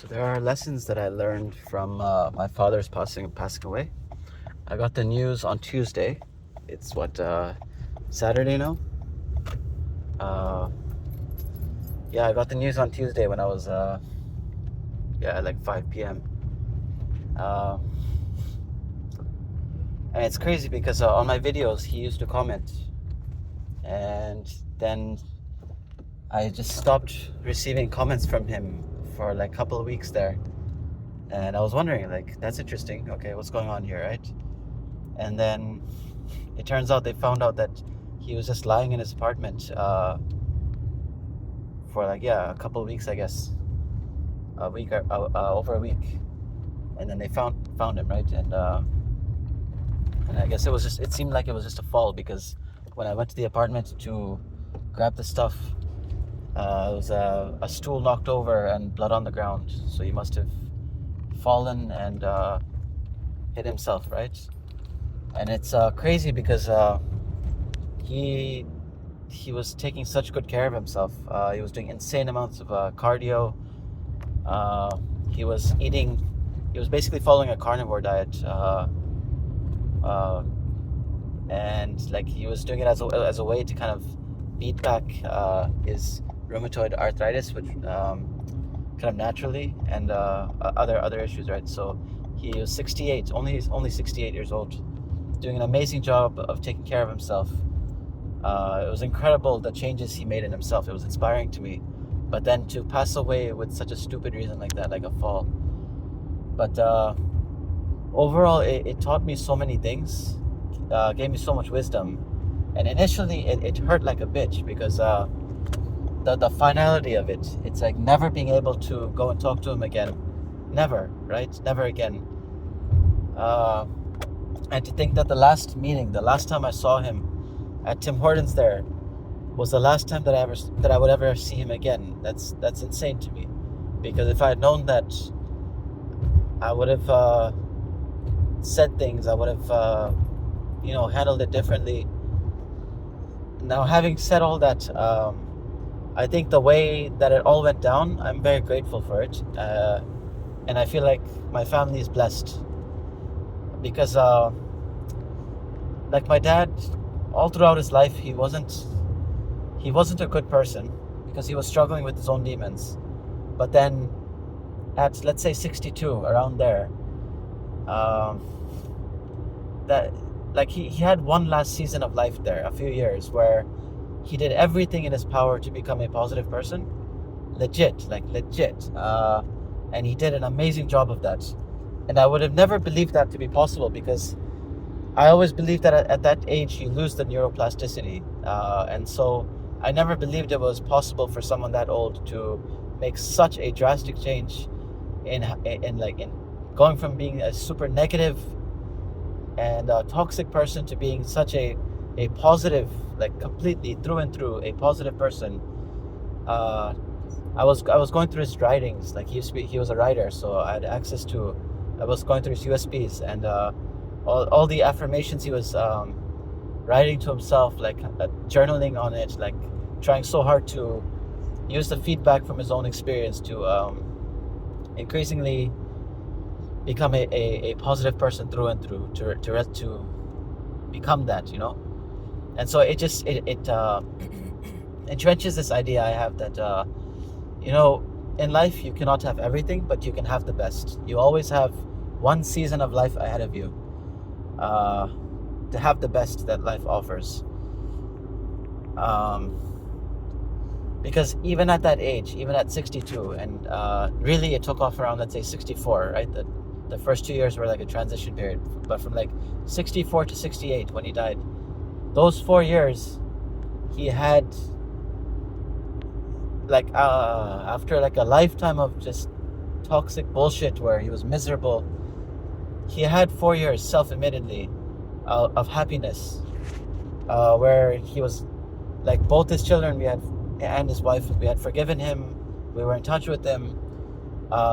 So there are lessons that I learned from my father's passing away. I got the news on Tuesday. It's Saturday now. Uh, yeah, I got the news on Tuesday when I was like 5 p.m. Uh, and it's crazy because on my videos he used to comment, and then I just stopped receiving comments from him for like a couple of weeks there. And I was wondering, like, that's interesting. Okay, what's going on here, right? And then it turns out they found out that he was just lying in his apartment for a couple of weeks, I guess, over a week. And then they found him, right? And I guess it seemed like it was just a fall, because when I went to the apartment to grab the stuff, it was a stool knocked over and blood on the ground. So he must have fallen and hit himself, right? And it's crazy because he was taking such good care of himself. He was doing insane amounts of cardio. He was basically following a carnivore diet, and like he was doing it as a way to kind of beat back his rheumatoid arthritis, which kind of naturally, and other issues, right? So he was 68, only 68 years old, doing an amazing job of taking care of himself. It was incredible the changes he made in himself. It was inspiring to me. But then to pass away with such a stupid reason like that, like a fall. But overall, it taught me so many things, gave me so much wisdom. And initially, it hurt like a bitch, because the finality of it, it's like never being able to go and talk to him again. Never, right? Never again. And to think that the last time I saw him at Tim Hortons there, was the last time that I would ever see him again. That's insane to me, because if I had known that, I would have said things. I would have handled it differently. Now, having said all that, I think the way that it all went down, I'm very grateful for it, and I feel like my family is blessed, because like my dad, all throughout his life, he wasn't a good person, because he was struggling with his own demons. But then at, let's say, 62, around there, that like he had one last season of life there, a few years, where he did everything in his power to become a positive person, legit, and he did an amazing job of that. And I would have never believed that to be possible, because I always believed that at that age you lose the neuroplasticity, and so I never believed it was possible for someone that old to make such a drastic change in going from being a super negative and toxic person to being such a positive, like completely through and through a positive person. I was going through his writings. Like he was a writer, so I had access to. I was going through his USBs, and all the affirmations he was writing to himself, like journaling on it, like trying so hard to use the feedback from his own experience to increasingly become a positive person through and through, to become that, and so it entrenches this idea I have that in life you cannot have everything, but you can have the best. You always have one season of life ahead of you, to have the best that life offers, because even at that age, even at 62, and really it took off around, let's say, 64, right? The first 2 years were like a transition period, but from like 64 to 68 when he died, those 4 years he had, like after like a lifetime of just toxic bullshit where he was miserable, he had 4 years, self-admittedly, of happiness, where he was, like, both his children, and his wife, we had forgiven him, we were in touch with him.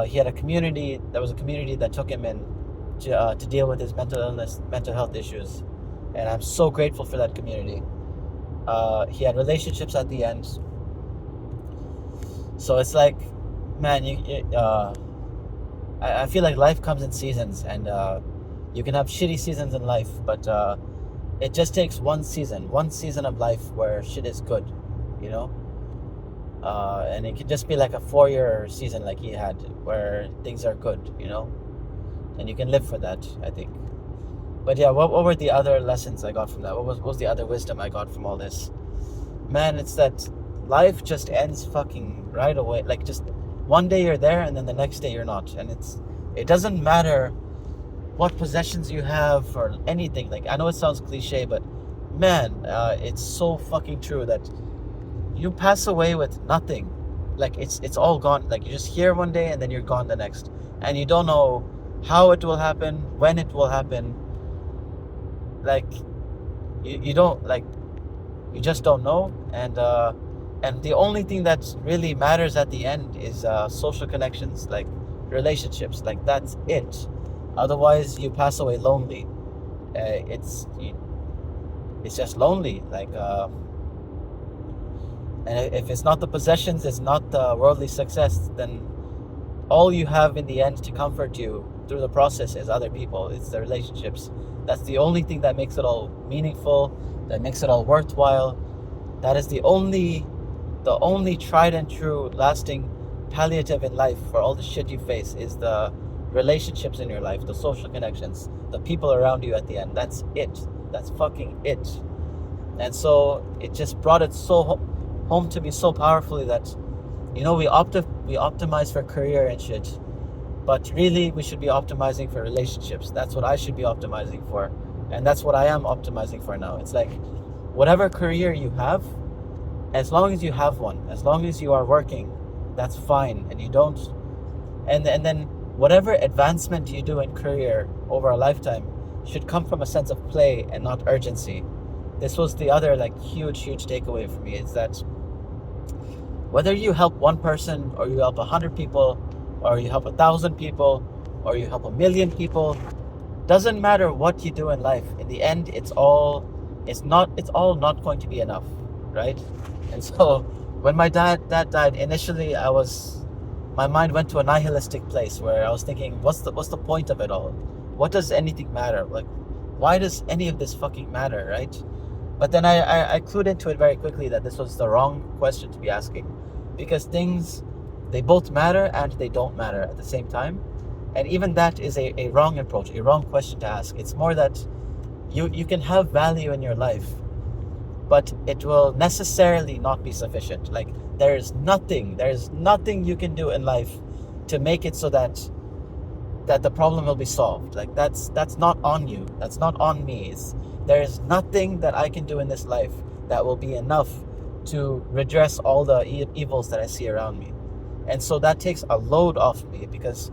He had a community that took him in to deal with his mental health issues, and I'm so grateful for that community. He had relationships at the end, so it's like, man, I feel like life comes in seasons, and you can have shitty seasons in life, but it just takes one season of life where shit is good, you know. And it could just be like a 4 year season like he had, where things are good, you know, and you can live for that, I think. But yeah, what were the other lessons I got from that? What was the other wisdom I got from all this? Man, it's that life just ends fucking right away. Like, just one day you're there, and then the next day you're not, and it doesn't matter what possessions you have or anything. Like, I know it sounds cliche, but man, it's so fucking true that you pass away with nothing. Like, it's all gone. Like, you're just here one day and then you're gone the next, and you don't know how it will happen, when it will happen. Like, you don't, like, you just don't know. And the only thing that really matters at the end is social connections, like relationships. Like, that's it. Otherwise you pass away lonely. It's just lonely. Like, and if it's not the possessions, it's not the worldly success, then all you have in the end to comfort you through the process is other people. It's the relationships. That's the only thing that makes it all meaningful, that makes it all worthwhile. That is the only tried and true lasting palliative in life for all the shit you face, is the relationships in your life, the social connections, the people around you at the end. That's it. That's fucking it. And so it just brought it so home to me so powerfully that, you know, we optimize for career and shit, but really we should be optimizing for relationships. That's what I should be optimizing for, and that's what I am optimizing for now. It's like, whatever career you have, as long as you have one, as long as you are working, that's fine. And you don't, and then whatever advancement you do in career over a lifetime should come from a sense of play and not urgency. This was the other, like, huge takeaway for me, is that whether you help one person, or you help 100 people, or you help 1,000 people, or you help 1,000,000 people, doesn't matter what you do in life. In the end, it's all not going to be enough, right? And so when my dad died, initially my mind went to a nihilistic place where I was thinking, what's the point of it all? What does anything matter? Like, why does any of this fucking matter, right? But then I clued into it very quickly that this was the wrong question to be asking, because things, they both matter and they don't matter at the same time. And even that is a wrong approach, a wrong question to ask. It's more that you can have value in your life, but it will necessarily not be sufficient. Like, there's nothing you can do in life to make it so that the problem will be solved. Like, that's not on you. That's not on me. There's nothing that I can do in this life that will be enough to redress all the evils that I see around me. And so that takes a load off me, because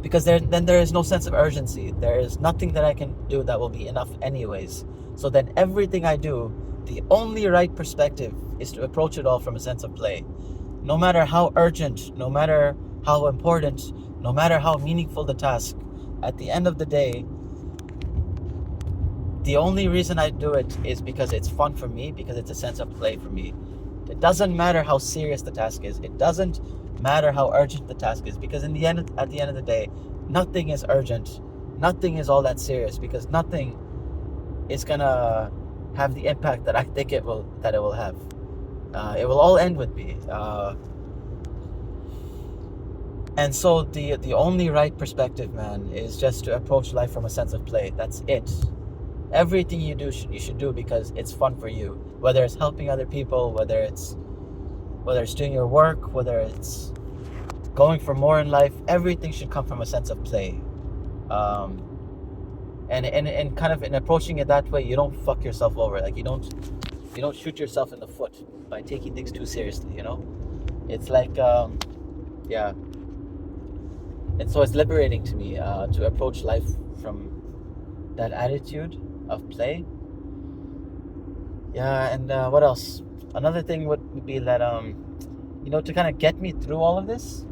then there is no sense of urgency. There is nothing that I can do that will be enough anyways. So then everything I do, the only right perspective is to approach it all from a sense of play. No matter how urgent, no matter how important, no matter how meaningful the task, at the end of the day, the only reason I do it is because it's fun for me, because it's a sense of play for me. It doesn't matter how serious the task is. It doesn't matter how urgent the task is, because at the end of the day, nothing is urgent. Nothing is all that serious, because nothing is gonna have the impact that I think it will have. It will all end with me. And so the only right perspective, man, is just to approach life from a sense of play. That's it. Everything you do, you should do because it's fun for you. Whether it's helping other people, whether it's doing your work, whether it's going for more in life, everything should come from a sense of play. And kind of in approaching it that way, you don't fuck yourself over. Like, you don't shoot yourself in the foot by taking things too seriously, you know? It's like, yeah. And so it's liberating to me to approach life from that attitude of play. Yeah, and what else? Another thing would be that, to kind of get me through all of this,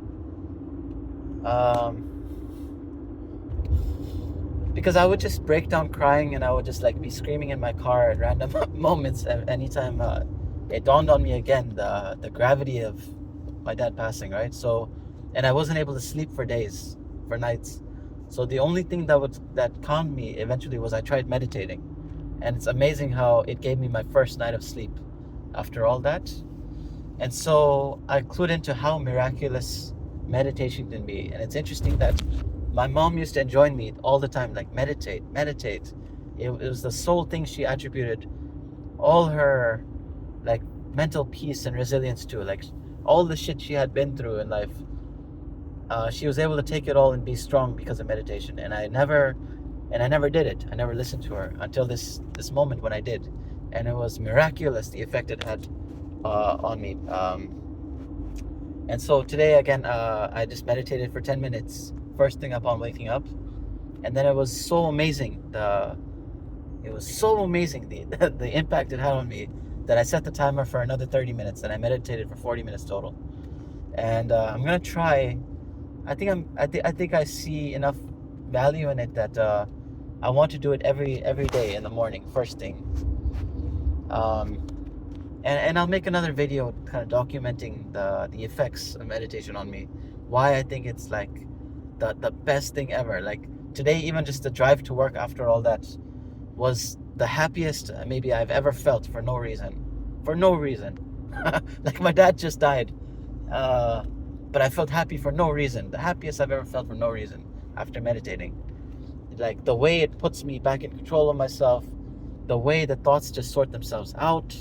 because I would just break down crying, and I would just like be screaming in my car at random moments anytime it dawned on me again the gravity of my dad passing, right? So and I wasn't able to sleep for days, for nights. So the only thing that calmed me eventually was I tried meditating, and it's amazing how it gave me my first night of sleep after all that. And so I clued into how miraculous meditation can be. And it's interesting that my mom used to enjoin me all the time, like meditate, meditate. It was the sole thing she attributed all her like mental peace and resilience to. Like all the shit she had been through in life, she was able to take it all and be strong because of meditation. And I never did it. I never listened to her until this moment when I did, and it was miraculous the effect it had on me. And so today again, I just meditated for 10 minutes first thing upon waking up, and then it was so amazing. It was so amazing the impact it had on me that I set the timer for another 30 minutes, and I meditated for 40 minutes total. And I'm gonna try. I think I see enough value in it that I want to do it every day in the morning, first thing. And I'll make another video kind of documenting the effects of meditation on me. Why I think it's like the best thing ever. Like today, even just the drive to work after all that was the happiest maybe I've ever felt for no reason. For no reason. Like my dad just died. But I felt happy for no reason. The happiest I've ever felt for no reason after meditating. Like the way it puts me back in control of myself, the way the thoughts just sort themselves out,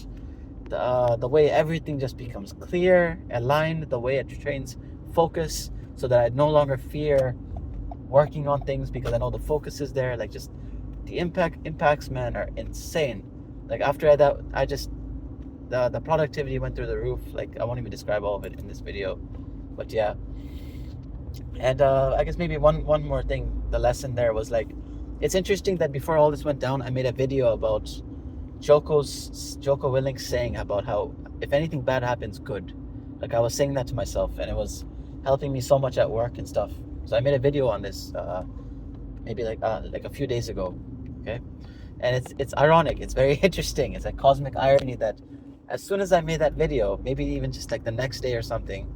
the way everything just becomes clear, aligned, the way it trains focus so that I no longer fear working on things because I know the focus is there. Like just the impacts, man, are insane. Like after that, I just the productivity went through the roof. Like I won't even describe all of it in this video, but yeah. And I guess maybe one more thing, the lesson there was like, it's interesting that before all this went down, I made a video about Joko Willink saying about how if anything bad happens, good. Like I was saying that to myself, and it was helping me so much at work and stuff. So I made a video on this maybe like a few days ago, okay? And it's ironic. It's very interesting. It's like cosmic irony that as soon as I made that video, maybe even just like the next day or something,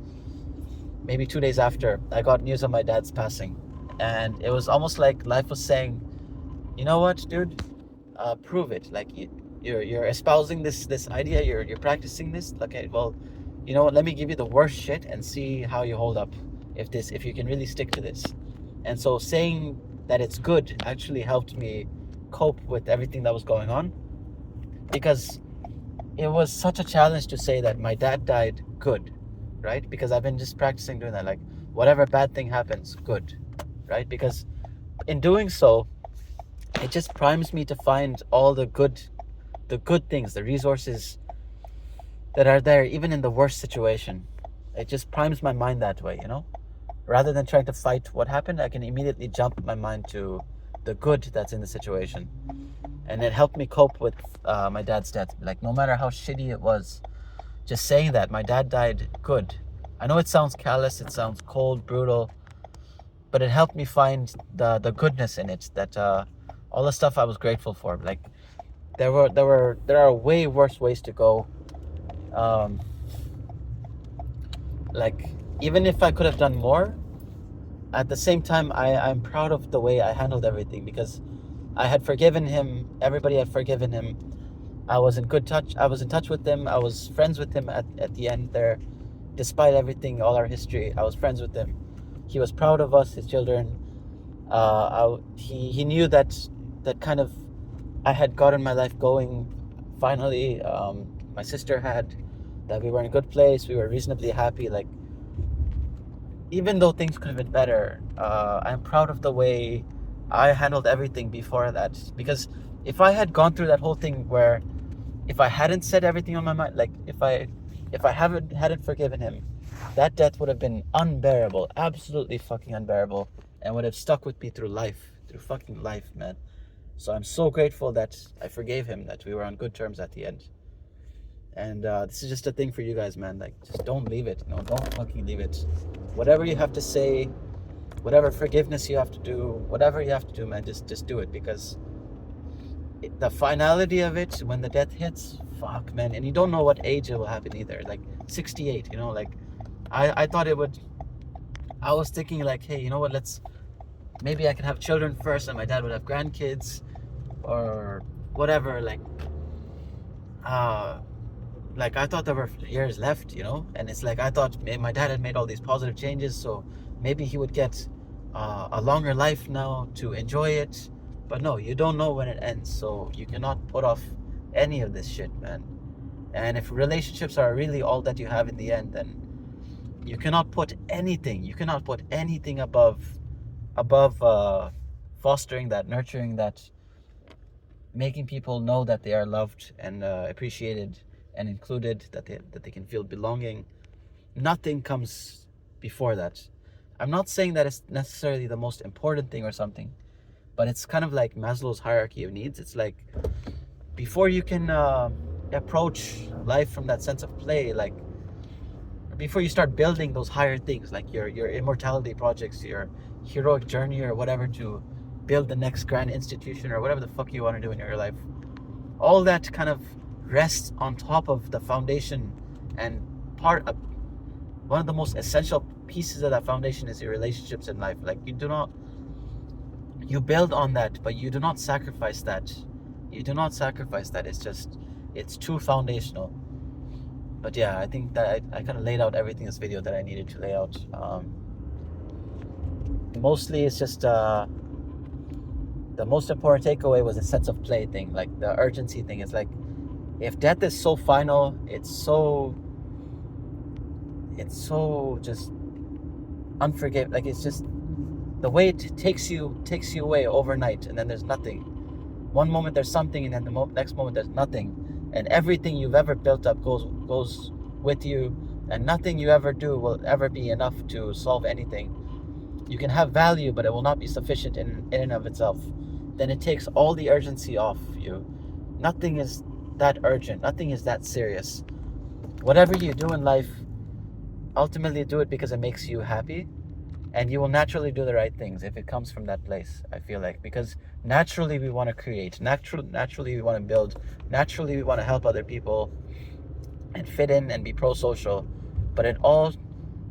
maybe 2 days after, I got news of my dad's passing. And it was almost like life was saying, you know what, dude, prove it. Like you're espousing this idea, you're practicing this. Okay, well, you know what, let me give you the worst shit and see how you hold up if you can really stick to this. And so saying that it's good actually helped me cope with everything that was going on, because it was such a challenge to say that my dad died good, right? Because I've been just practicing doing that, like whatever bad thing happens, good, right? Because in doing so, it just primes me to find all the good things, the resources that are there even in the worst situation. It just primes my mind that way, you know? Rather than trying to fight what happened, I can immediately jump my mind to the good that's in the situation. And it helped me cope with my dad's death. Like no matter how shitty it was, just saying that my dad died good. I know it sounds callous, it sounds cold, brutal, but it helped me find the goodness in it, that all the stuff I was grateful for. Like there are way worse ways to go. Like even if I could have done more, at the same time I'm proud of the way I handled everything, because I had forgiven him. Everybody had forgiven him. I was in touch with him. I was friends with him at the end there. Despite everything, all our history, I was friends with him. He was proud of us, his children. He knew that kind of I had gotten my life going finally. My sister had, that we were in a good place. We were reasonably happy. Like even though things could have been better, I'm proud of the way I handled everything before that. Because if I had gone through that whole thing where if I hadn't said everything on my mind, like if I hadn't forgiven him, that death would have been unbearable, absolutely fucking unbearable, and would have stuck with me through fucking life, man. So I'm so grateful that I forgave him, that we were on good terms at the end. And this is just a thing for you guys, man. Like, just don't leave it. No, don't fucking leave it. Whatever you have to say, whatever forgiveness you have to do, whatever you have to do, man, just do it, because the finality of it, when the death hits, fuck, man. And you don't know what age it will happen either. Like 68, you know, like I thought it would I was thinking like, hey, you know what? Maybe I can have children first, and my dad would have grandkids, or whatever. Uh, like I thought there were years left, and it's like I thought my dad had made all these positive changes, so maybe he would get a longer life now to enjoy it. But no, you don't know when it ends, so you cannot put off any of this shit, man. And if relationships are really all that you have in the end, then you cannot put anything above fostering that, nurturing that, making people know that they are loved and appreciated and included, that they can feel belonging. Nothing comes before that. I'm not saying that it's necessarily the most important thing or something, but it's kind of like Maslow's hierarchy of needs. It's like before you can approach life from that sense of play, like before you start building those higher things, like your immortality projects, your heroic journey or whatever, to build the next grand institution or whatever the fuck you want to do in your life, all that kind of rests on top of the foundation. And part of one of the most essential pieces of that foundation is your relationships in life. Like you build on that, but you do not sacrifice that. It's too foundational. But yeah, I think that I kind of laid out everything in this video that I needed to lay out. Mostly it's just the most important takeaway was a sense of play thing, like the urgency thing. It's like, if death is so final, it's so just unforgiving. Like, it's just the way it takes you away overnight, and then there's nothing. One moment there's something, and then the next moment there's nothing, and everything you've ever built up goes with you, and nothing you ever do will ever be enough to solve anything. You can have value, but it will not be sufficient in and of itself. Then it takes all the urgency off you. Nothing is that urgent. Nothing is that serious. Whatever you do in life, ultimately do it because it makes you happy, and you will naturally do the right things if it comes from that place, I feel like. Because naturally we want to create, naturally we want to build, naturally we want to help other people and fit in and be pro-social, but it all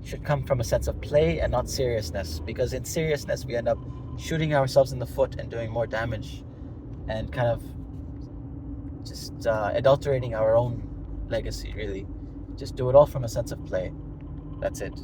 should come from a sense of play and not seriousness, because in seriousness we end up shooting ourselves in the foot and doing more damage, and kind of just adulterating our own legacy, really. Just do it all from a sense of play. That's it.